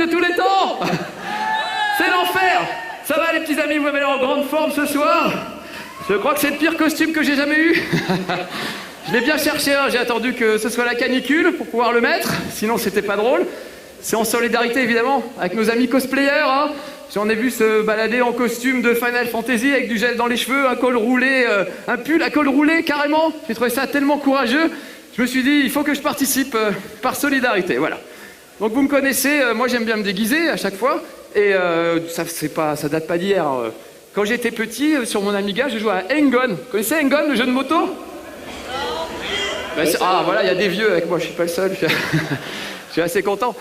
tous les temps. C'est l'enfer. Ça va les petits amis, vous m'avez l'air en grande forme ce soir. Je crois que c'est le pire costume que j'ai jamais eu. Je l'ai bien cherché, hein. J'ai attendu que ce soit la canicule pour pouvoir le mettre, sinon c'était pas drôle. C'est en solidarité évidemment avec nos amis cosplayers, hein. J'en ai vu se balader en costume de Final Fantasy avec du gel dans les cheveux, un col roulé, un pull à col roulé carrément. J'ai trouvé ça tellement courageux. Je me suis dit, il faut que je participe par solidarité, voilà. Donc vous me connaissez, moi j'aime bien me déguiser à chaque fois. Et ça date pas d'hier. Quand j'étais petit, sur mon Amiga, je jouais à Hang-On. Vous connaissez Hang-On, le jeu de moto? Ah voilà, il y a des vieux avec moi, je suis pas le seul. Je suis assez content.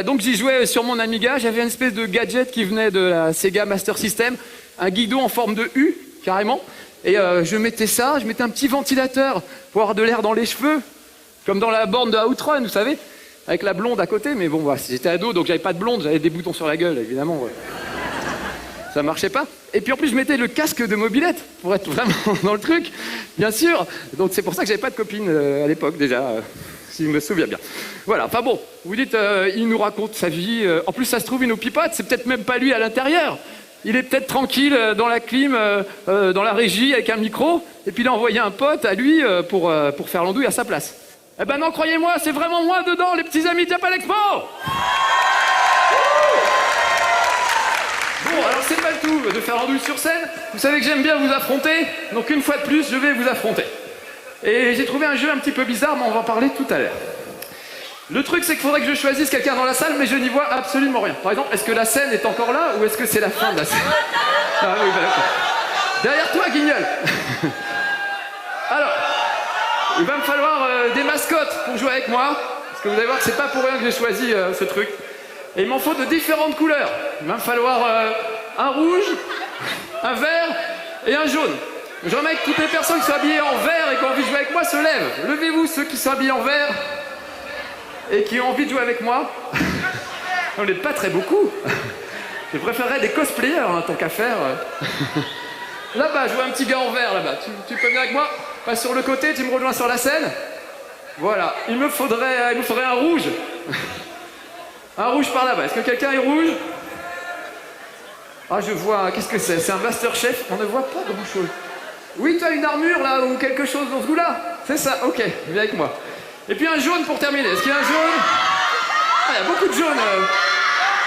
Donc j'y jouais sur mon Amiga, j'avais une espèce de gadget qui venait de la Sega Master System, un guidon en forme de U, carrément. Et je mettais un petit ventilateur pour avoir de l'air dans les cheveux, comme dans la borne de Outrun, vous savez, avec la blonde à côté. Mais bon, voilà, j'étais ado, donc j'avais pas de blonde, j'avais des boutons sur la gueule, évidemment. Ouais. Ça marchait pas. Et puis en plus, je mettais le casque de mobilette pour être vraiment dans le truc, bien sûr. Donc c'est pour ça que j'avais pas de copine à l'époque déjà. Si je me souviens bien. Voilà, enfin bon, vous dites, il nous raconte sa vie. En plus, ça se trouve, il nous pipote, c'est peut-être même pas lui à l'intérieur. Il est peut-être tranquille dans la clim, dans la régie, avec un micro, et puis il a envoyé un pote à lui pour faire l'andouille à sa place. Eh ben non, croyez-moi, c'est vraiment moi dedans, les petits amis de Japan Expo. Bon, alors c'est pas le tout de faire l'andouille sur scène. Vous savez que j'aime bien vous affronter, donc une fois de plus, je vais vous affronter. Et j'ai trouvé un jeu un petit peu bizarre, mais on va en parler tout à l'heure. Le truc, c'est qu'il faudrait que je choisisse quelqu'un dans la salle, mais je n'y vois absolument rien. Par exemple, est-ce que la scène est encore là, ou est-ce que c'est la fin de la scène? Ah oui, bah, d'accord. Derrière toi, Guignol. Alors, il va me falloir des mascottes pour jouer avec moi, parce que vous allez voir que c'est pas pour rien que j'ai choisi ce truc. Et il m'en faut de différentes couleurs. Il va me falloir un rouge, un vert et un jaune. J'aimerais que toutes les personnes qui sont habillées en vert et qui ont envie de jouer avec moi se lèvent. Levez-vous ceux qui sont habillés en vert et qui ont envie de jouer avec moi. On n'est pas très beaucoup. Je préférerais des cosplayers, hein, tant qu'à faire. Là-bas, je vois un petit gars en vert, là-bas. Tu peux venir avec moi? Passe sur le côté, tu me rejoins sur la scène. Voilà, il me faudrait un rouge. Un rouge par là-bas. Est-ce que quelqu'un est rouge? Ah, je vois, qu'est-ce que c'est? C'est un Master Chef. On ne voit pas grand-chose. Oui, tu as une armure là, ou quelque chose dans ce goût-là? C'est ça, ok, viens avec moi. Et puis un jaune pour terminer. Est-ce qu'il y a un jaune? Ah, il y a beaucoup de jaunes.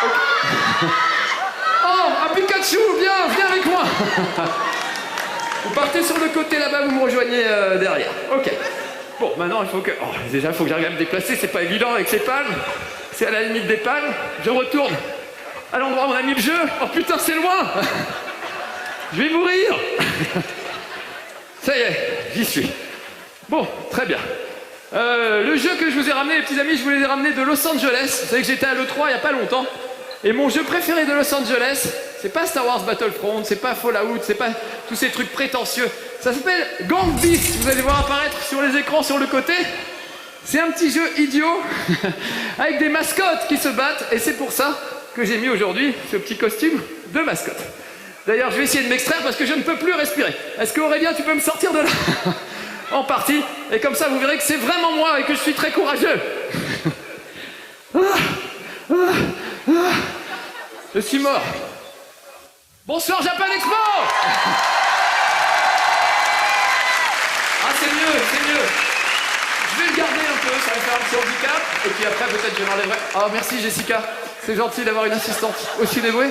Okay. Oh, un Pikachu, viens avec moi. Vous partez sur le côté là-bas, vous me rejoignez derrière. Ok. Bon, maintenant, il faut que... Oh, déjà, il faut que j'arrive à me déplacer, c'est pas évident avec ces palmes. C'est à la limite des palmes. Je retourne à l'endroit où on a mis le jeu. Oh putain, c'est loin. Je vais mourir. Ça y est, j'y suis. Bon, très bien. Le jeu que je vous ai ramené, les petits amis, je vous l'ai ramené de Los Angeles. Vous savez que j'étais à l'E3 il n'y a pas longtemps. Et mon jeu préféré de Los Angeles, c'est pas Star Wars Battlefront, c'est pas Fallout, c'est pas tous ces trucs prétentieux. Ça s'appelle Gang Beasts. Vous allez voir apparaître sur les écrans sur le côté. C'est un petit jeu idiot avec des mascottes qui se battent. Et c'est pour ça que j'ai mis aujourd'hui ce petit costume de mascotte. D'ailleurs, je vais essayer de m'extraire parce que je ne peux plus respirer. Est-ce que Aurélien, tu peux me sortir de là? En partie. Et comme ça, vous verrez que c'est vraiment moi et que je suis très courageux. Je suis mort. Bonsoir, Japan Expo. Ah, c'est mieux. Je vais le garder un peu, ça va faire un petit handicap. Et puis après, peut-être je m'enlèverai. Oh, merci Jessica. C'est gentil d'avoir une assistante aussi dévouée.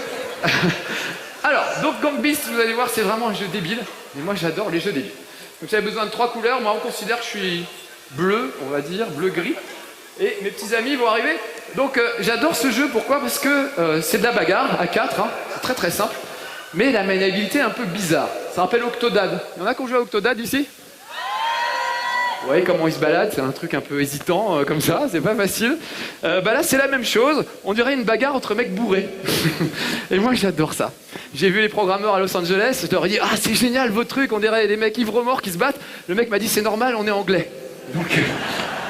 Alors, donc Gang Beasts, vous allez voir, c'est vraiment un jeu débile. Mais moi, j'adore les jeux débiles. Donc j'avais besoin de 3 couleurs. Moi, on considère que je suis bleu, on va dire, bleu-gris. Et mes petits amis vont arriver. Donc j'adore ce jeu, pourquoi? Parce que c'est de la bagarre à 4, hein. C'est très très simple. Mais la maniabilité est un peu bizarre. Ça rappelle Octodad. Il y en a qui ont joué à Octodad ici? Vous voyez comment il se balade, c'est un truc un peu hésitant comme ça, c'est pas facile. Là c'est la même chose, on dirait une bagarre entre mecs bourrés. Et moi j'adore ça. J'ai vu les programmeurs à Los Angeles, je leur ai dit « Ah c'est génial votre truc, on dirait des mecs ivres-morts qui se battent ». Le mec m'a dit « C'est normal, on est anglais ». Donc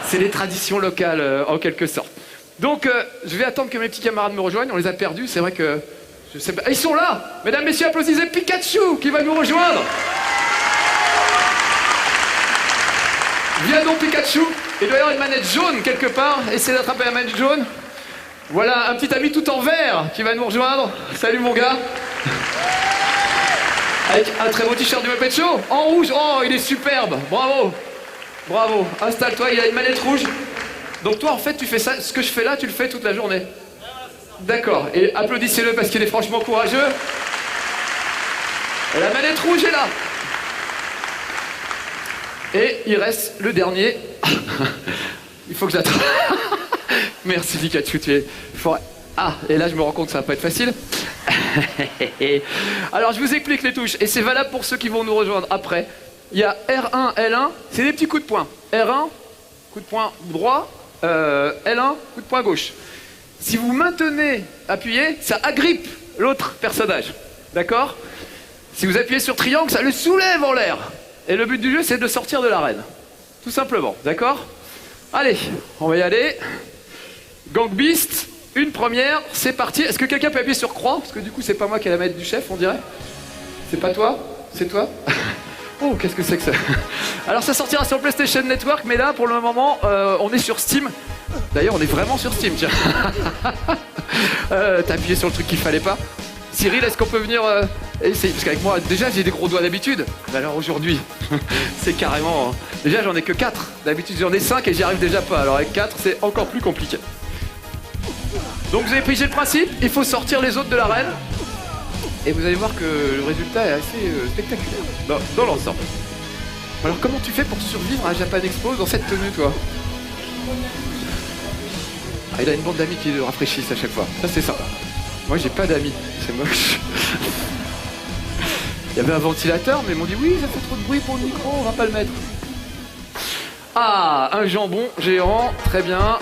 c'est les traditions locales en quelque sorte. Donc je vais attendre que mes petits camarades me rejoignent, on les a perdus, c'est vrai que... Je sais pas... Ils sont là. Mesdames, messieurs, applaudissez Pikachu qui va nous rejoindre. Viens donc Pikachu. Il doit y avoir une manette jaune quelque part. Essayez d'attraper la manette jaune. Voilà un petit ami tout en vert qui va nous rejoindre. Salut mon gars. Avec un très beau t-shirt du Muppet Show. En rouge, oh il est superbe. Bravo. Bravo. Installe-toi, il a une manette rouge. Donc toi en fait tu fais ça, ce que je fais là tu le fais toute la journée. D'accord, et applaudissez-le parce qu'il est franchement courageux. Et la manette rouge est là. Et il reste le dernier. Il faut que j'attrape. Merci Pikachu, tu es fort. Ah, et là je me rends compte que ça va pas être facile. Alors je vous explique les touches, et c'est valable pour ceux qui vont nous rejoindre après. Il y a R1, L1, c'est des petits coups de poing. R1, coup de poing droit, L1, coup de poing gauche. Si vous maintenez appuyé, ça agrippe l'autre personnage. D'accord? Si vous appuyez sur triangle, ça le soulève en l'air. Et le but du jeu, c'est de sortir de l'arène. Tout simplement, d'accord? Allez, on va y aller. Gang Beast, une première, c'est parti. Est-ce que quelqu'un peut appuyer sur croix? Parce que du coup, c'est pas moi qui ai la manette du chef, on dirait. C'est pas toi? C'est toi? Oh, qu'est-ce que c'est que ça? Alors, ça sortira sur PlayStation Network, mais là, pour le moment, on est sur Steam. D'ailleurs, on est vraiment sur Steam, tiens. T'as appuyé sur le truc qu'il fallait pas. Cyril, est-ce qu'on peut venir essayer? Parce qu'avec moi, déjà, j'ai des gros doigts d'habitude. Mais alors aujourd'hui, c'est carrément... Déjà, j'en ai que 4. D'habitude, j'en ai 5 et j'y arrive déjà pas. Alors avec 4, c'est encore plus compliqué. Donc, vous avez pigé le principe. Il faut sortir les autres de l'arène. Et vous allez voir que le résultat est assez spectaculaire dans l'ensemble. Alors, comment tu fais pour survivre à Japan Expo dans cette tenue, toi? Ah, il a une bande d'amis qui le rafraîchissent à chaque fois. Ça, c'est sympa. Moi, j'ai pas d'amis. C'est moche. Il y avait un ventilateur, mais ils m'ont dit oui, ça fait trop de bruit pour le micro, on va pas le mettre. Ah, un jambon géant, très bien.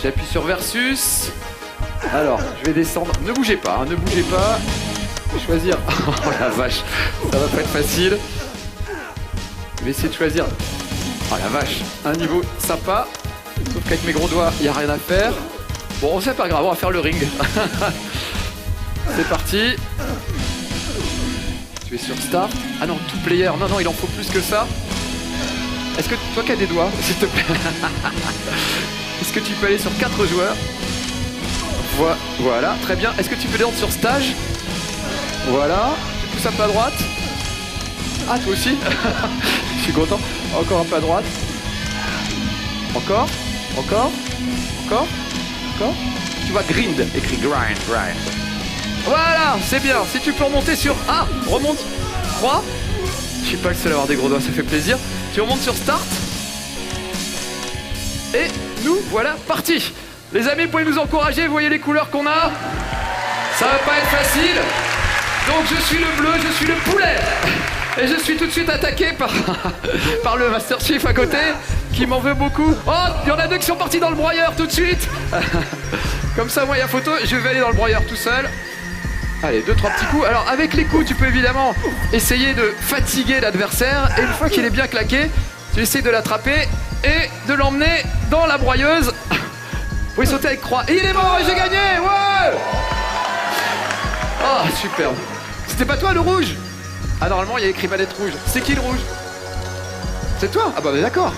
J'appuie sur versus. Alors, je vais descendre. Ne bougez pas, hein, ne bougez pas. Je vais choisir. Oh la vache, ça va pas être facile. Je vais essayer de choisir. Oh la vache, un niveau sympa. Sauf qu'avec mes gros doigts, il n'y a rien à faire. Bon, c'est pas grave, on va faire le ring. C'est parti. Tu es sur Start. Ah non, tout player. Non, non, il en faut plus que ça. Est-ce que toi qui as des doigts, s'il te plaît. Est-ce que tu peux aller sur 4 joueurs? Voilà, très bien. Est-ce que tu peux descendre sur stage? Voilà. Tu pousses un peu à droite. Ah, toi aussi. Je suis content. Encore un peu à droite. Encore. Encore. Encore. Encore. Tu vois grind, écrit grind. Voilà, c'est bien. Si tu peux remonter sur... Ah, remonte. 3. Je suis pas le seul à avoir des gros doigts, ça fait plaisir. Tu remontes sur start. Et nous, voilà, partis. Les amis, vous pouvez nous encourager, vous voyez les couleurs qu'on a. Ça va pas être facile. Donc je suis le bleu, je suis le poulet. Et je suis tout de suite attaqué par le Master Chief à côté, qui m'en veut beaucoup. Oh, il y en a 2 qui sont partis dans le broyeur tout de suite. Comme ça, moi, il y a photo, je vais aller dans le broyeur tout seul. Allez, 2-3 petits coups. Alors, avec les coups, tu peux évidemment essayer de fatiguer l'adversaire. Et une fois qu'il est bien claqué, tu essaies de l'attraper et de l'emmener dans la broyeuse. Vous pouvez sauter avec croix. Et il est mort et j'ai gagné. Ouais. Oh, superbe. C'était pas toi, le rouge? Ah, normalement, il y a écrit manette rouge. C'est qui le rouge? C'est toi? Ah bah, on est d'accord.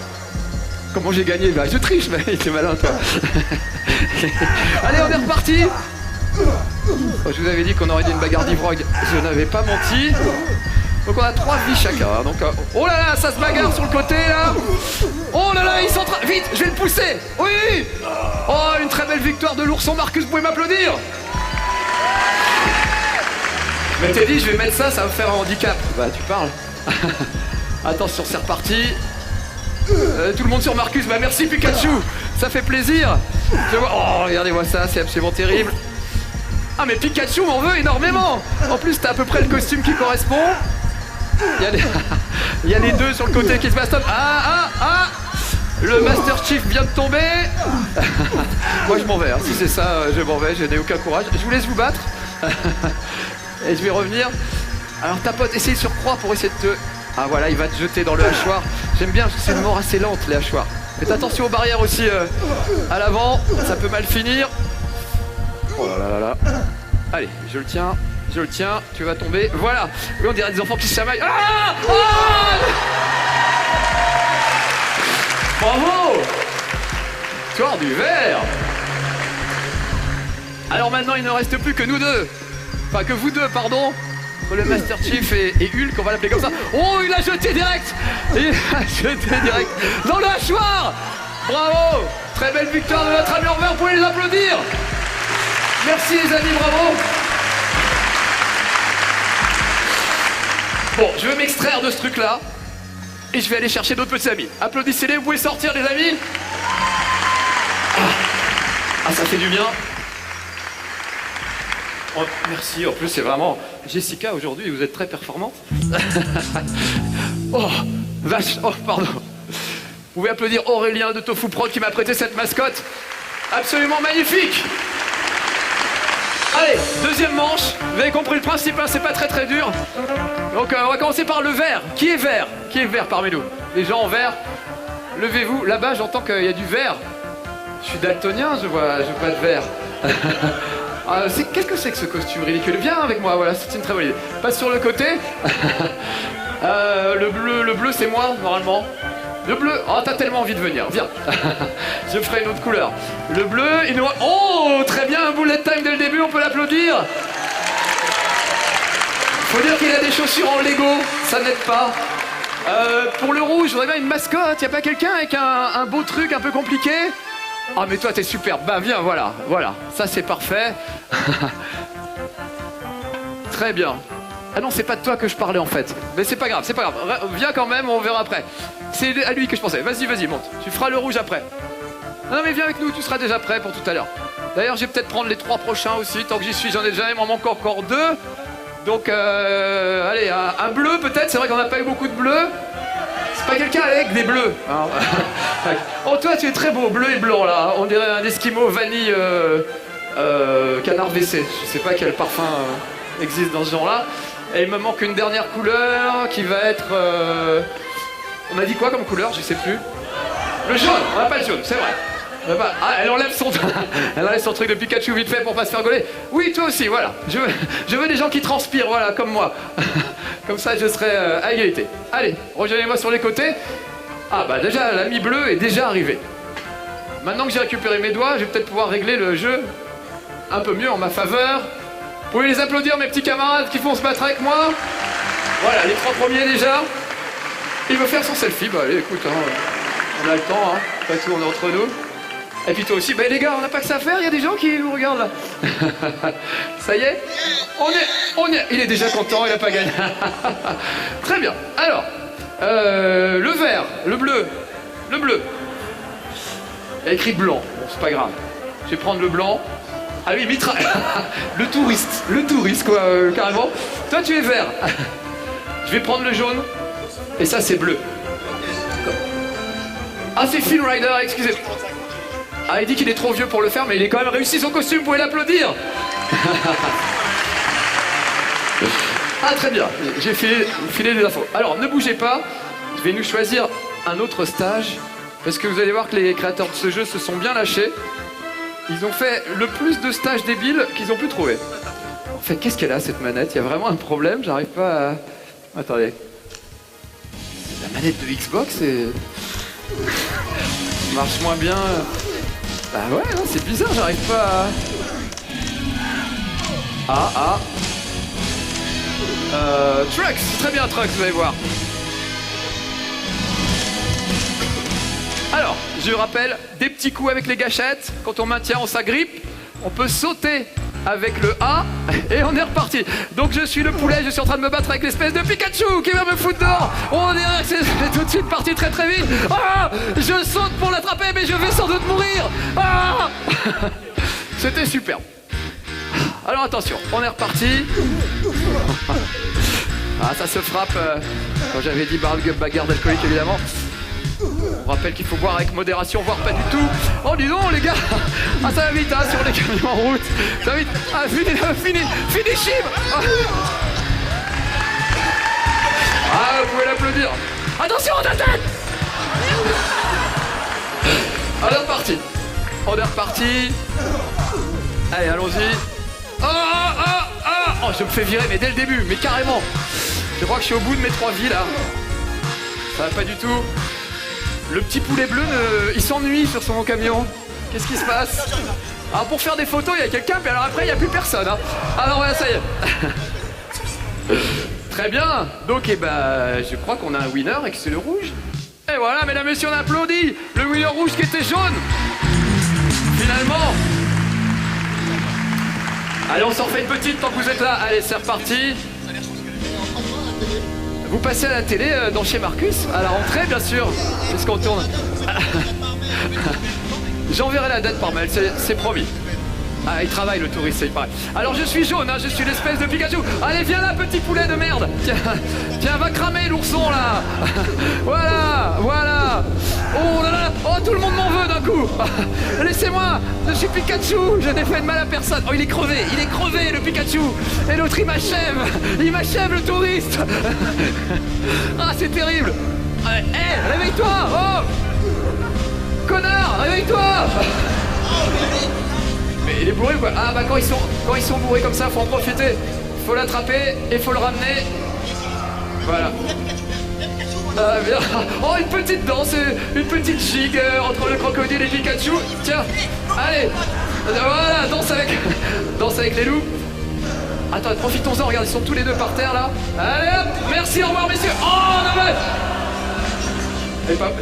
Comment j'ai gagné? Bah, je triche, mais t'es malin, toi. Allez, on est reparti. Oh, je vous avais dit qu'on aurait dit une bagarre d'ivrogne. Je n'avais pas menti. Donc on a 3 vies chacun. Donc, oh là là, ça se bagarre sur le côté, là. Oh là là, ils sont vite, je vais le pousser. Oui. Oh, une très belle victoire de l'ourson Marcus. Vous pouvez m'applaudir? Mais t'es dit, je vais mettre ça, ça va me faire un handicap. Bah, tu parles. Attention, c'est reparti. Tout le monde sur Marcus. Bah, merci Pikachu. Ça fait plaisir. Oh, regardez-moi ça, c'est absolument terrible. Ah, mais Pikachu m'en veut énormément. En plus, t'as à peu près le costume qui correspond. Il y a les 2 sur le côté qui se bastonnent. Ah. Le Master Chief vient de tomber. Moi, je m'en vais. Hein. Si c'est ça, je m'en vais. Je n'ai aucun courage. Je vous laisse vous battre. Et je vais revenir. Alors tapote, essaye sur croix pour essayer de te... Ah voilà, il va te jeter dans le hachoir. J'aime bien parce que c'est une mort assez lente, les hachoirs. Faites attention aux barrières aussi à l'avant, ça peut mal finir. Oh là là là là. Allez, je le tiens, tu vas tomber. Voilà, oui, on dirait des enfants qui se chamaillent. Ah, bravo. Victoire du vert. Alors maintenant, il ne reste plus que nous deux. Enfin, que vous deux, pardon. Le Master Chief et Hulk, on va l'appeler comme ça. Oh, il a jeté direct. Il a jeté direct dans le hachoir. Bravo. Très belle victoire de notre ami Envers, vous pouvez les applaudir. Merci les amis, bravo. Bon, je vais m'extraire de ce truc-là. Et je vais aller chercher d'autres petits amis. Applaudissez-les, vous pouvez sortir les amis. Ah, ça fait du bien. Oh, merci, en plus c'est vraiment... Jessica, aujourd'hui, vous êtes très performante. Oh, vache, oh, pardon. Vous pouvez applaudir Aurélien de Tofu Prod qui m'a prêté cette mascotte. Absolument magnifique. Allez, deuxième manche. Vous avez compris le principe, hein, c'est pas très dur. Donc on va commencer par le vert. Qui est vert? Qui est vert parmi nous? Les gens en vert, levez-vous. Là-bas, j'entends qu'il y a du vert. Je suis daltonien, je vois pas de vert. Qu'est-ce que c'est que ce costume ridicule? Viens avec moi, voilà, c'est une très bonne idée. Passe sur le côté. Le bleu c'est moi, normalement. Le bleu, oh t'as tellement envie de venir, viens. Je ferai une autre couleur. Le bleu, il nous... Oh, très bien, un bullet time dès le début, on peut l'applaudir. Faut dire qu'il a des chaussures en Lego, ça n'aide pas. Pour le rouge, je voudrais bien une mascotte. Y'a pas quelqu'un avec un beau truc un peu compliqué? Ah mais toi t'es superbe, bah viens, voilà, ça c'est parfait. Très bien. Ah non, c'est pas de toi que je parlais en fait. Mais c'est pas grave, viens quand même, on verra après. C'est à lui que je pensais, vas-y, monte. Tu feras le rouge après. Non mais viens avec nous, tu seras déjà prêt pour tout à l'heure. D'ailleurs, je vais peut-être prendre les 3 prochains aussi, tant que j'y suis, j'en ai déjà, il m'en manque encore 2. Donc, allez, un bleu peut-être, c'est vrai qu'on n'a pas eu beaucoup de bleus. C'est pas quelqu'un avec des bleus. Hein. Oh, toi, tu es très beau, bleu et blanc, là. On dirait un Esquimau vanille canard WC. Je sais pas quel parfum existe dans ce genre-là. Et il me manque une dernière couleur qui va être... On a dit quoi comme couleur? Je sais plus. Le jaune, on n'a pas le jaune, c'est vrai. Ah, elle enlève son truc de Pikachu vite fait pour pas se faire gauler. Oui, toi aussi, voilà. Je veux des gens qui transpirent, voilà, comme moi. Comme ça, je serai à égalité. Allez, rejoignez-moi sur les côtés. Ah bah déjà, l'ami bleu est déjà arrivé. Maintenant que j'ai récupéré mes doigts, je vais peut-être pouvoir régler le jeu un peu mieux en ma faveur. Vous pouvez les applaudir, mes petits camarades qui font se battre avec moi. Voilà, les 3 premiers déjà. Il veut faire son selfie. Bah allez, écoute, hein, on a le temps, hein. Pas tout, on est entre nous. Et puis toi aussi, bah les gars, on n'a pas que ça à faire, il y a des gens qui nous regardent là. Ça y est, on est. Il est déjà content, il n'a pas gagné. Très bien. Alors, le vert, le bleu. Il y a écrit blanc, bon c'est pas grave. Je vais prendre le blanc. Ah oui, Mitra. Le touriste quoi, carrément. Toi tu es vert. Je vais prendre le jaune. Et ça c'est bleu. Ah c'est Phil Rider, excusez-moi. Ah, il dit qu'il est trop vieux pour le faire, mais il est quand même réussi son costume, vous pouvez l'applaudir. Ah, très bien, j'ai filé des infos. Alors, ne bougez pas, je vais nous choisir un autre stage, parce que vous allez voir que les créateurs de ce jeu se sont bien lâchés. Ils ont fait le plus de stages débiles qu'ils ont pu trouver. En fait, qu'est-ce qu'elle a, cette manette? Il y a vraiment un problème, j'arrive pas à... Attendez. La manette de Xbox, marche moins bien... Bah ouais, non, c'est bizarre, j'arrive pas à... Trucks, très bien Trucks, vous allez voir. Alors, je rappelle, des petits coups avec les gâchettes. Quand on maintient, on s'agrippe. On peut sauter avec le A et on est reparti. Donc je suis le poulet, je suis en train de me battre avec l'espèce de Pikachu qui va me foutre dehors. On dirait que c'est tout de suite parti très vite. Ah, je saute pour l'attraper mais je vais sans doute mourir. Ah. C'était superbe. Alors attention, on est reparti. Ah, ça se frappe. Quand j'avais dit bagarre d'alcoolique évidemment. On rappelle qu'il faut boire avec modération, voire pas du tout. Oh dis donc les gars. Ah ça va vite hein, sur les camions en route. Ça va vite. Ah fini him. Ah vous pouvez l'applaudir. Attention on attaque. On est reparti. Allez allons-y. Oh je me fais virer mais dès le début, mais carrément. Je crois que je suis au bout de mes 3 vies là. Ça va pas du tout. Le petit poulet bleu, il s'ennuie sur son camion. Qu'est-ce qui se passe? Alors pour faire des photos, il y a quelqu'un, puis alors après, il n'y a plus personne. Hein. Alors voilà, ça y est. Très bien. Donc, eh ben, je crois qu'on a un winner et que c'est le rouge. Et voilà, mesdames et messieurs, on applaudit le winner rouge qui était jaune. Finalement. Allez, on s'en fait une petite tant que vous êtes là. Allez, c'est reparti. Vous passez à la télé dans chez Marcus, à la rentrée, bien sûr. C'est ce qu'on tourne. J'enverrai la date par mail, c'est promis. Ah, il travaille le touriste, il paraît. Alors je suis jaune, hein, je suis l'espèce de Pikachu. Allez, viens là, petit poulet de merde. Tiens, va cramer l'ourson là. Voilà, voilà. Oh là là, oh tout le monde m'en veut d'un coup. Laissez-moi, je suis Pikachu, je n'ai fait de mal à personne. Oh, il est crevé le Pikachu. Et l'autre il m'achève le touriste. Ah, c'est terrible. Hé, réveille-toi. Oh, connard, réveille-toi. Mais il est bourré ou quoi? Ah bah quand ils sont bourrés comme ça, faut en profiter. Faut l'attraper et faut le ramener. Voilà. Ah bien. Oh, une petite danse, une petite gigue entre le crocodile et Pikachu. Tiens, allez. Voilà, danse avec les loups. Attends, profitons-en, regarde, ils sont tous les deux par terre là. Allez hop, merci, au revoir messieurs. Oh non mais...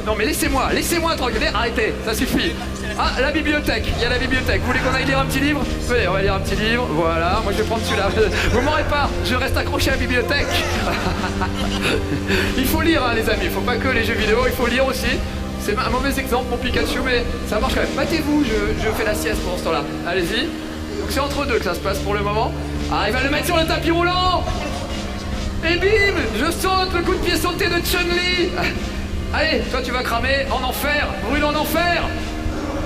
Non mais laissez-moi tranquille, arrêtez, ça suffit. Ah, la bibliothèque, il y a la bibliothèque. Vous voulez qu'on aille lire un petit livre? Venez, on va lire un petit livre, voilà, moi je vais prendre celui-là. Vous m'aurez pas, je reste accroché à la bibliothèque. Il faut lire hein, les amis, il faut pas que les jeux vidéo, il faut lire aussi. C'est un mauvais exemple mon Pikachu, mais ça marche quand même. Battez-vous, je fais la sieste pendant ce temps-là. Allez-y. Donc c'est entre deux que ça se passe pour le moment. Ah, il va le mettre sur le tapis roulant. Et bim, je saute, le coup de pied sauté de Chun-Li. Allez, toi tu vas cramer en enfer, brûle en enfer.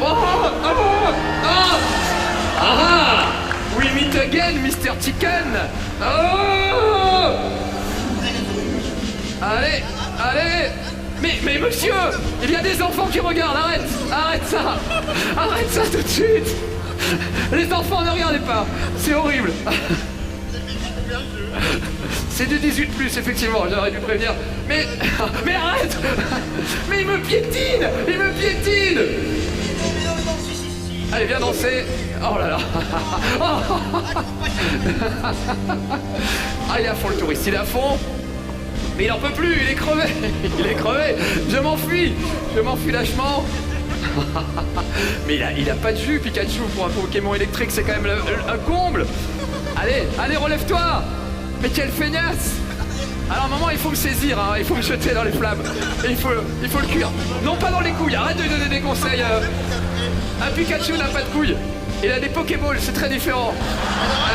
Oh, oh, oh, oh. Ah, we meet again, Mr. Chicken. Oh. Allez, allez. Mais monsieur, il y a des enfants qui regardent, arrête ça tout de suite. Les enfants, ne regardez pas, c'est horrible. C'est du 18+, effectivement, j'aurais dû prévenir. Mais arrête. Mais il me piétine. Allez, viens danser. Oh là là. Ah, il est à fond le touriste, il est à fond. Mais il en peut plus, il est crevé. Je m'enfuis lâchement. Mais il a pas de jus, Pikachu, pour un Pokémon électrique, c'est quand même un comble. Allez, relève-toi. Mais quelle feignasse. Alors à un moment il faut me saisir, hein, il faut me jeter dans les flammes. Et il faut le cuire. Non, pas dans les couilles, arrête de lui donner des conseils. Un Pikachu n'a pas de couilles. Il a des Pokéballs, c'est très différent.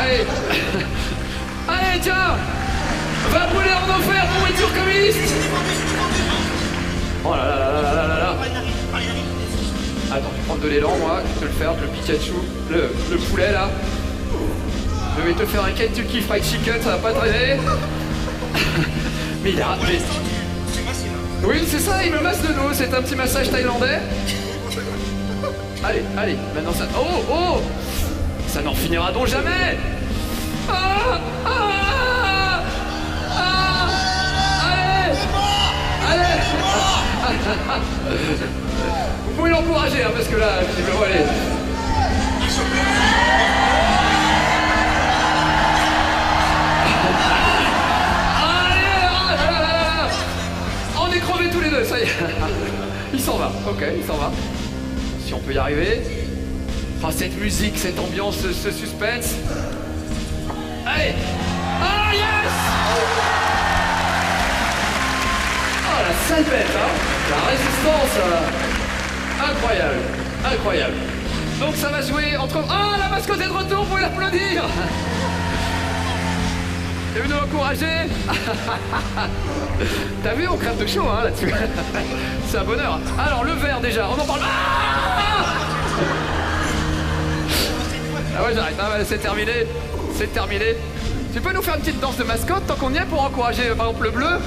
Allez. Allez, tiens. Va brûler en enfer, pourriture communiste. Oh là là là là là là là. Attends, je vais prendre de l'élan, moi, je vais te le faire, le Pikachu, le poulet là. Je vais te faire un Kentucky Fried Chicken, ça va pas traîner. Mais il a... Oui, c'est ça, il me masse le dos, c'est un petit massage thaïlandais. Allez, maintenant ça... Oh. Ça n'en finira donc jamais. Allez. Vous pouvez l'encourager, hein, parce que là, visiblement, allez. On est crevés tous les deux, ça y est. Il s'en va, ok, il s'en va. Si on peut y arriver. Oh, cette musique, cette ambiance, ce suspense. Allez. Ah, yes. Oh, la sale bête, hein. La résistance. Incroyable. Donc ça va jouer entre... Ah, la mascotte est de retour, vous pouvez l'applaudir. T'es venu m'encourager. T'as vu, on crève de chaud hein, là-dessus. C'est un bonheur. Alors, le verre déjà, on en parle... Ah ouais, j'arrête, hein, c'est terminé. Tu peux nous faire une petite danse de mascotte tant qu'on y est pour encourager par exemple le bleu?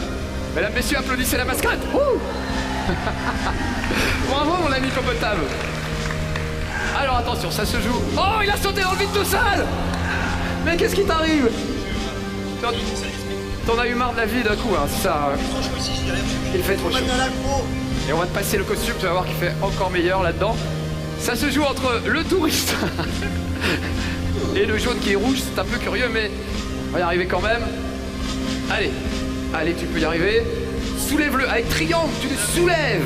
Mesdames, messieurs, applaudissez la mascotte. Bravo mon ami Popotable. Alors attention, ça se joue. Oh, il a sauté dans le vide tout seul. Mais qu'est-ce qui t'arrive? T'en as eu marre de la vie d'un coup, hein, c'est ça. Il fait trop chaud. Et on va te passer le costume, tu vas voir qu'il fait encore meilleur là-dedans. Ça se joue entre le touriste et le jaune qui est rouge. C'est un peu curieux, mais on va y arriver quand même. Allez, allez, tu peux y arriver. Soulève-le avec triangle, tu le soulèves.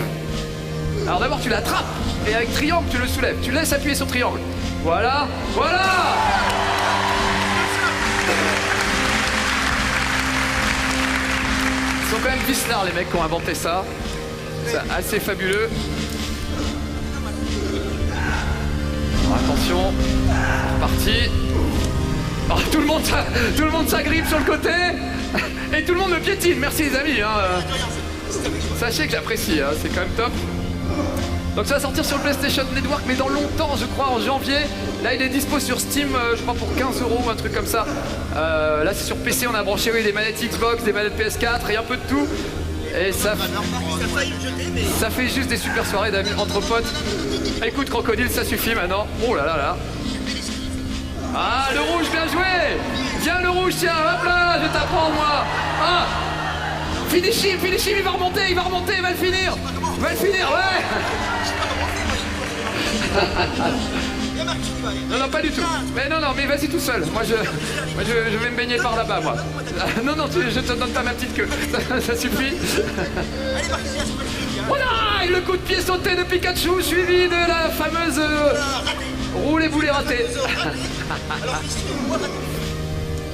Alors d'abord tu l'attrapes et avec triangle tu le soulèves. Tu laisses appuyer sur triangle. Voilà, voilà. Ils sont quand même vicelard les mecs qui ont inventé ça. C'est assez fabuleux. Alors, attention, c'est parti. Oh, tout le monde s'agrippe sur le côté et tout le monde me piétine. Merci les amis. Hein. Sachez que j'apprécie, hein, c'est quand même top. Donc ça va sortir sur le PlayStation Network, mais dans longtemps, je crois, en janvier. Là, il est dispo sur Steam, je crois pour 15 € ou un truc comme ça. Là, c'est sur PC, on a branché des manettes Xbox, des manettes PS4 et un peu de tout. Et ça fait juste des super soirées d'amis entre potes. Écoute, Crocodile, ça suffit maintenant. Oh là là là. Ah, le rouge, bien joué. Viens, le rouge, tiens, hop là, je vais t'apprendre, moi. Ah. Finish him, il va remonter, il va le finir. Il va le finir, ouais. Non, pas du tout. Mais non, mais vas-y tout seul. Moi, je vais me baigner par là-bas, moi. Non, je te donne pas ma petite queue. Ça suffit. Voilà, et le coup de pied sauté de Pikachu, suivi de la fameuse roule et boulet raté.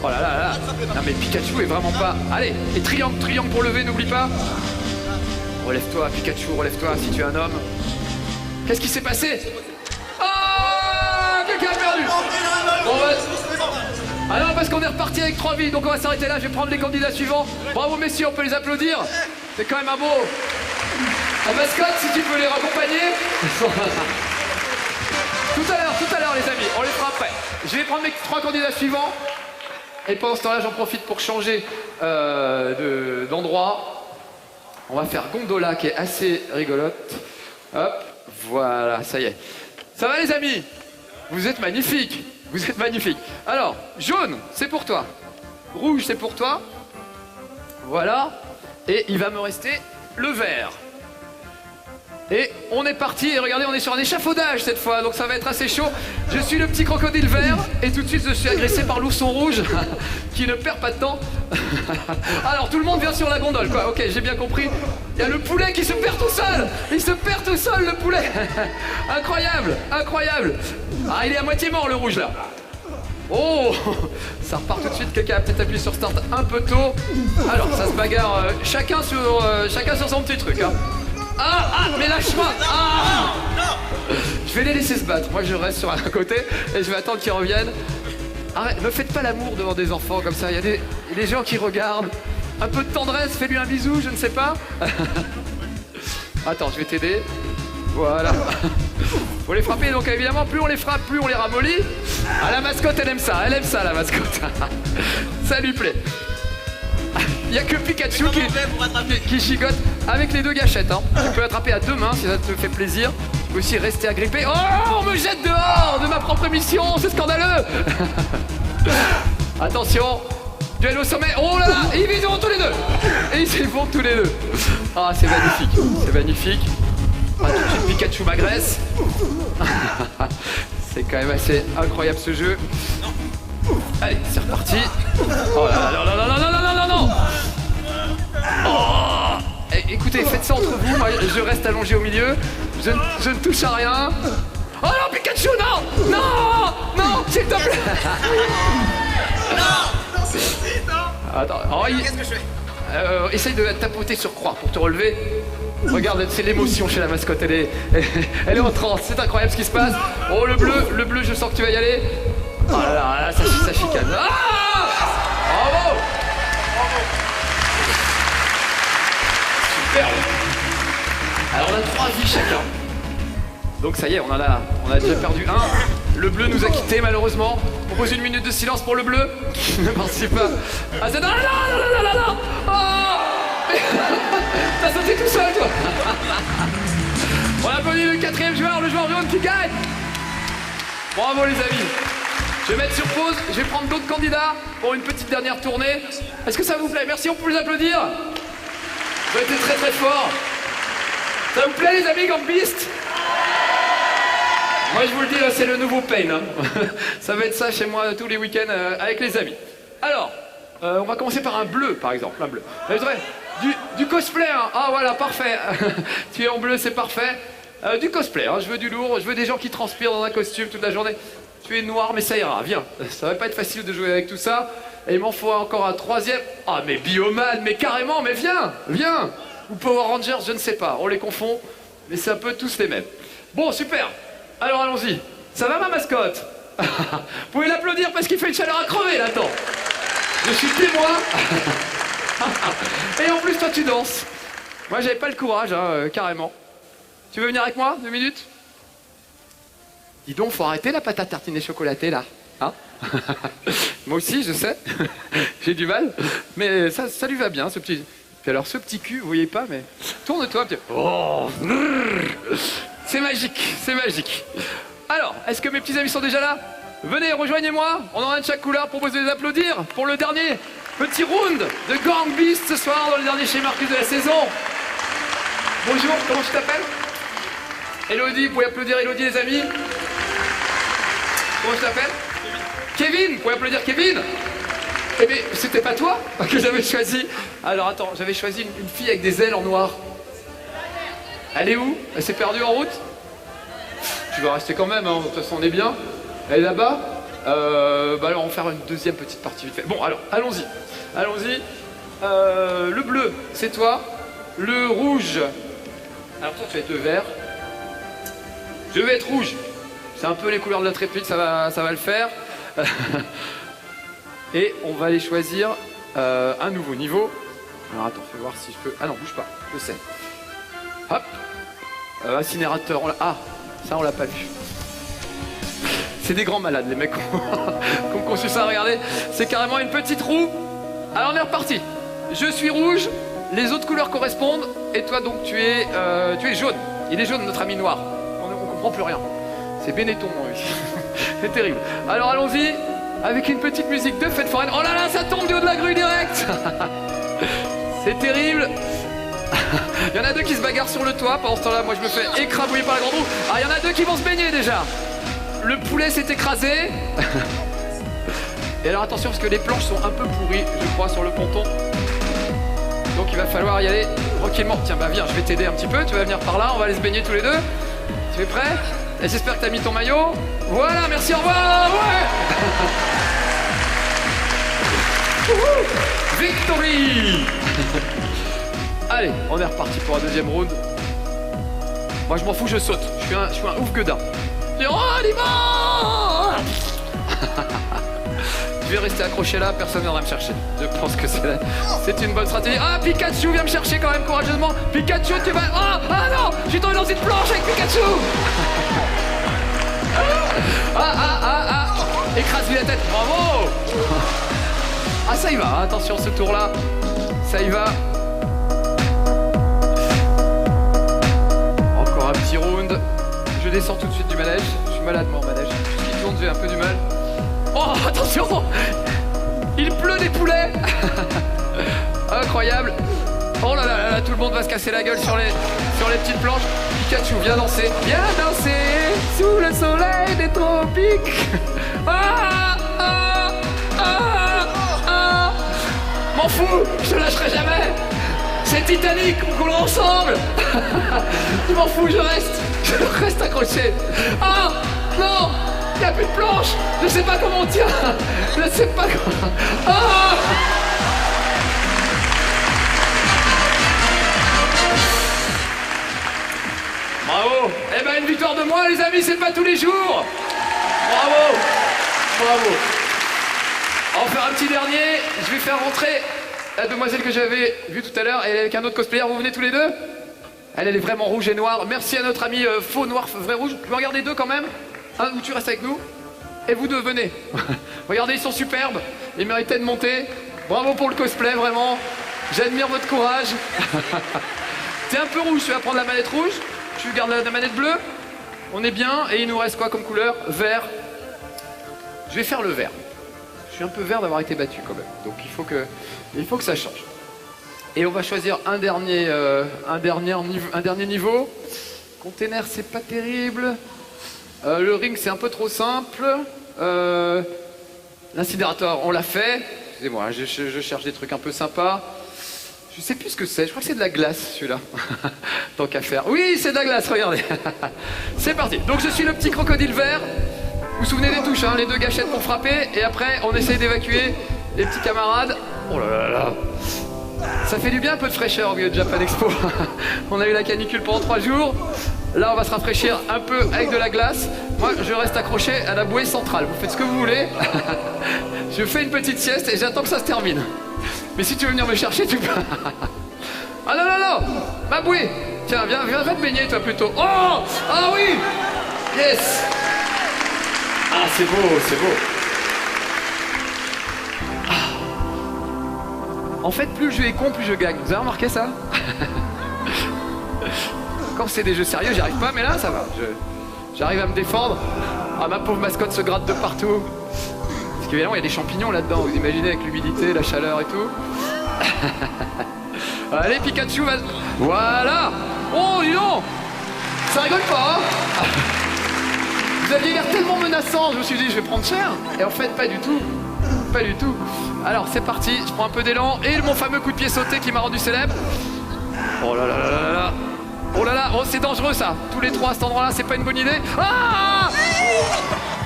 Oh là là là. Non mais Pikachu est vraiment pas... Allez, et triangle pour lever, n'oublie pas. Relève-toi, Pikachu, relève-toi si tu es un homme. Qu'est-ce qui s'est passé? Ah, quelqu'un a perdu. Bon, ah non, parce qu'on est reparti avec 3 vies, donc on va s'arrêter là, je vais prendre les candidats suivants. Bravo messieurs, on peut les applaudir. C'est quand même un beau... La mascotte, si tu peux les raccompagner. Tout à l'heure les amis, on les fera après. Je vais prendre mes 3 candidats suivants. Et pendant ce temps-là, j'en profite pour changer d'endroit. On va faire Gondola, qui est assez rigolote. Hop, voilà, ça y est. Ça va les amis? Vous êtes magnifiques. Vous êtes magnifiques. Alors, jaune, c'est pour toi. Rouge, c'est pour toi. Voilà. Et il va me rester le vert. Et on est parti, et regardez, on est sur un échafaudage cette fois, donc ça va être assez chaud. Je suis le petit crocodile vert, et tout de suite je suis agressé par l'ourson rouge, qui ne perd pas de temps. Alors tout le monde vient sur la gondole, quoi, ok, j'ai bien compris. Il y a le poulet qui se perd tout seul. Il se perd tout seul, le poulet. Incroyable, incroyable. Ah, il est à moitié mort, le rouge, là. Oh, ça repart tout de suite, quelqu'un a peut-être appuyé sur start un peu tôt. Alors, ça se bagarre, chacun sur son petit truc, hein. Mais lâche-moi. Je vais les laisser se battre. Moi, je reste sur un côté et je vais attendre qu'ils reviennent. Arrête, ne faites pas l'amour devant des enfants comme ça. Il y a des gens qui regardent. Un peu de tendresse, fais-lui un bisou, je ne sais pas. Attends, je vais t'aider. Voilà. Faut les frapper, donc évidemment, plus on les frappe, plus on les ramollit. Ah, la mascotte, elle aime ça, la mascotte. Ça lui plaît. Il n'y a que Pikachu qui gigote avec les 2 gâchettes. Hein. Tu peux l'attraper à 2 mains si ça te fait plaisir. Tu peux aussi rester agrippé. Oh, on me jette dehors de ma propre émission, c'est scandaleux. Attention, duel au sommet. Oh là là, ils vont tous les 2. Et ils vont tous les 2. Ah, c'est magnifique, c'est magnifique. Ah, tout de suite, Pikachu m'agresse. C'est quand même assez incroyable ce jeu. Allez, c'est reparti. Oh là là, non. Oh, écoutez, faites ça entre vous. Moi, je reste allongé au milieu. Je ne touche à rien. Oh non, Pikachu, non, s'il te plaît. Non. Attends. Qu'est-ce que je fais? Essaye de tapoter sur croix pour te relever. Regarde, c'est l'émotion chez la mascotte. Elle est en transe. C'est incroyable ce qui se passe. Oh, le bleu, je sens que tu vas y aller. Oh là là, ça chicane. Ah, bravo. Super. Alors on a 3 vies chacun. Donc ça y est, on a déjà perdu 1. Le bleu nous a quittés malheureusement. On pose 1 minute de silence pour le bleu qui ne participe pas. Ah, c'est... Non. Oh. T'as sauté tout seul, toi. On applaudit le 4e joueur, le joueur jaune qui gagne. Bravo les amis. Je vais mettre sur pause, je vais prendre d'autres candidats pour une petite dernière tournée. Est-ce que ça vous plaît? Merci, on peut les applaudir. Vous avez été très très forts. Ça vous plaît les amis, Gambist? Bravo les amis. Je vais mettre sur pause, je vais prendre d'autres candidats pour une petite dernière tournée. Est-ce que ça vous plaît? Merci, on peut les applaudir. Vous avez été très très forts. Ça vous plaît les amis, Gambist? Vous avez été très très forts. Ça vous plaît les amis, Gambist? Moi je vous le dis, là, c'est le nouveau Pain. Hein. Ça va être ça chez moi tous les week-ends avec les amis. Alors, on va commencer par un bleu, par exemple. Un bleu. Du cosplay, hein. Ah voilà, parfait. Tu es en bleu, c'est parfait. Du cosplay, hein. Je veux du lourd, je veux des gens qui transpirent dans un costume toute la journée. Tu es noir, mais ça ira, viens. Ça va pas être facile de jouer avec tout ça. Et il m'en faut encore un troisième. Ah, mais Bioman, mais carrément, mais viens, viens. Ou Power Rangers, je ne sais pas, on les confond, mais c'est un peu tous les mêmes. Bon, super. Alors allons-y. Ça va ma mascotte? Vous pouvez l'applaudir parce qu'il fait une chaleur à crever là-dedans. Je suis témoin. Et en plus, toi, tu danses. Moi, j'avais pas le courage, hein, carrément. Tu veux venir avec moi, 2 minutes? Dis donc, faut arrêter la pâte à tartiner chocolatée, là. Hein? Moi aussi, je sais. J'ai du mal. Mais ça lui va bien, ce petit... Puis alors, ce petit cul, vous voyez pas, mais... Tourne-toi, petit... Oh. C'est magique, c'est magique. Alors, est-ce que mes petits amis sont déjà là? Venez, rejoignez-moi. On en a de chaque couleur pour vous les applaudir pour le dernier petit round de Gang Beast ce soir dans le dernier chez Marcus de la saison. Bonjour, comment tu t'appelles? Elodie, vous pouvez applaudir Elodie les amis. Comment tu t'appelles? Kevin, vous pouvez applaudir Kevin. Eh bien, c'était pas toi que j'avais choisi. Alors attends, j'avais choisi une fille avec des ailes en noir. Elle est où? Elle s'est perdue en route? Tu vas rester quand même, hein. De toute façon on est bien. Elle est là-bas. Bah alors on va faire une deuxième petite partie vite fait. Bon alors, allons-y. Allons-y. Le bleu, c'est toi. Le rouge. Alors toi tu vas être le vert. Je vais être rouge. C'est un peu les couleurs de la trépied, ça va le faire. Et on va aller choisir un nouveau niveau. Alors attends, fais voir si je peux... Ah non, bouge pas, je sais. Hop. Incinérateur, ah, ça on l'a pas vu. C'est des grands malades les mecs qui ont conçu ça, regardez. C'est carrément une petite roue. Alors on est reparti. Je suis rouge, les autres couleurs correspondent. Et toi donc tu es jaune. Il est jaune notre ami noir. On comprend plus rien. C'est Benetton lui. C'est terrible. Alors allons-y avec une petite musique de fête foraine. Oh là là, ça tombe du haut de la grue direct. C'est terrible. Il y en a deux qui se bagarrent sur le toit. Pendant ce temps-là, moi je me fais écrabouiller par la grande roue. Ah, il y en a deux qui vont se baigner déjà. Le poulet s'est écrasé. Et alors attention parce que les planches sont un peu pourries, je crois, sur le ponton. Donc il va falloir y aller tranquillement. Tiens, bah viens, je vais t'aider un petit peu. Tu vas venir par là, on va aller se baigner tous les deux. Tu es prêt? Et j'espère que t'as mis ton maillot. Voilà, merci, au revoir. Ouais. Victory. Allez, on est reparti pour un deuxième round. Moi je m'en fous, je saute. Je suis un ouf gueudin. Oh, Lima. Je vais rester accroché là, personne ne viendra me chercher. Je pense que c'est une bonne stratégie. Ah, Pikachu vient me chercher quand même courageusement. Pikachu, tu vas... Ah non, je suis tombé dans une planche avec Pikachu. Écrase-lui la tête, bravo. Ah, ça y va, attention ce tour-là. Ça y va. Encore un petit round. Je descends tout de suite du manège. Je suis malade moi en manège. Tout ce qui tourne, j'ai un peu du mal. Oh, attention! Il pleut des poulets. Incroyable. Oh là là là, tout le monde va se casser la gueule sur les petites planches. Pikachu, viens danser. Viens danser sous le soleil des tropiques. M'en fous, je te lâcherai jamais. C'est Titanic, on coule ensemble. Je m'en fous, je reste accroché. Ah non, il n'y a plus de planche. Je sais pas comment on tient. Je sais pas comment... Ah. Bravo. Eh ben une victoire de moi les amis, c'est pas tous les jours. Bravo. Bravo. On va faire un petit dernier. Je vais faire rentrer la demoiselle que j'avais vue tout à l'heure. Elle est avec un autre cosplayer. Vous venez tous les deux? Elle est vraiment rouge et noire. Merci à notre ami faux noir, vrai rouge. Vous pouvez regarder deux quand même. Un où tu restes avec nous. Et vous deux, venez. Regardez, ils sont superbes. Ils méritaient de monter. Bravo pour le cosplay, vraiment. J'admire votre courage. T'es un peu rouge, tu vas prendre la manette rouge. Tu gardes la manette bleue. On est bien. Et il nous reste quoi comme couleur? Vert. Je vais faire le vert. Je suis un peu vert d'avoir été battu quand même. Donc il faut que ça change. Et on va choisir un dernier niveau. Container, c'est pas terrible. Le ring, c'est un peu trop simple. L'incinérateur, on l'a fait. Excusez-moi, je cherche des trucs un peu sympas. Je sais plus ce que c'est, je crois que c'est de la glace celui-là. Tant qu'à faire. Oui, c'est de la glace, regardez. C'est parti. Donc je suis le petit crocodile vert. Vous vous souvenez des touches, hein, les 2 gâchettes pour frapper. Et après, on essaye d'évacuer les petits camarades. Oh là là là. Ça fait du bien un peu de fraîcheur au milieu de Japan Expo. On a eu la canicule pendant 3 jours. Là, on va se rafraîchir un peu avec de la glace. Moi, je reste accroché à la bouée centrale. Vous faites ce que vous voulez. Je fais une petite sieste et j'attends que ça se termine. Mais si tu veux venir me chercher, tu peux. Ah non, non, non. Ma bouée. Tiens, viens te baigner, toi, plutôt. Oh. Ah oui. Yes. Ah, c'est beau, c'est beau. En fait, plus le jeu est con, plus je gagne. Vous avez remarqué ça? Quand c'est des jeux sérieux, j'y arrive pas, mais là, ça va. J'arrive à me défendre. Ah, ma pauvre mascotte se gratte de partout. Parce qu'évidemment, il y a des champignons là-dedans. Vous imaginez avec l'humidité, la chaleur et tout. Allez, Pikachu, vas-y. Voilà. Oh, dis donc. Ça rigole pas, hein? Vous aviez l'air tellement menaçant, je me suis dit, je vais prendre cher. Et en fait, pas du tout. Pas du tout. Alors c'est parti, je prends un peu d'élan et mon fameux coup de pied sauté qui m'a rendu célèbre. Oh là là là là là. Oh là là, oh c'est dangereux ça. Tous les 3 à cet endroit-là, c'est pas une bonne idée. Ah.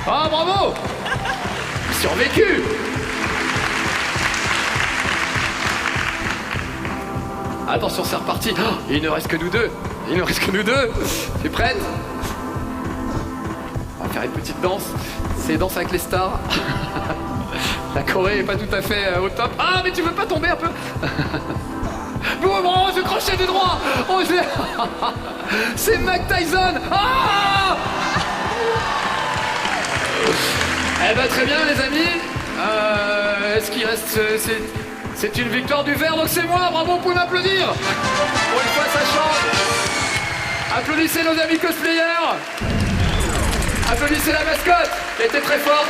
Ah bravo. J'ai survécu. Attention, c'est reparti. Oh, il ne reste que nous 2. Il ne reste que nous 2. Tu es prête? On va faire une petite danse. C'est danse avec les stars. La Corée est pas tout à fait au top. Ah, mais tu veux pas tomber un peu? Oh, je crochet du droit. Oh, c'est Mike Tyson. Ah. Eh ben très bien les amis. Est-ce qu'il reste... C'est une victoire du vert, donc c'est moi. Bravo, vous pouvez m'applaudir. Pour une fois, ça change. Applaudissez nos amis cosplayers. Applaudissez la mascotte, qui a été très forte.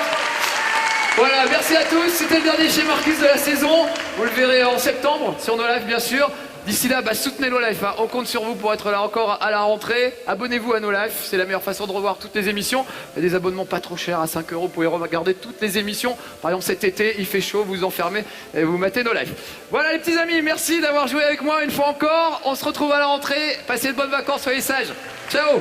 Voilà, merci à tous. C'était le dernier chez Marcus de la saison. Vous le verrez en septembre sur nos lives, bien sûr. D'ici là, soutenez nos lives. Hein. On compte sur vous pour être là encore à la rentrée. Abonnez-vous à nos lives. C'est la meilleure façon de revoir toutes les émissions. Il y a des abonnements pas trop chers à 5 €. Vous pouvez regarder toutes les émissions. Par exemple, cet été, il fait chaud, vous vous enfermez et vous matez nos lives. Voilà les petits amis, merci d'avoir joué avec moi une fois encore. On se retrouve à la rentrée. Passez de bonnes vacances, soyez sages. Ciao.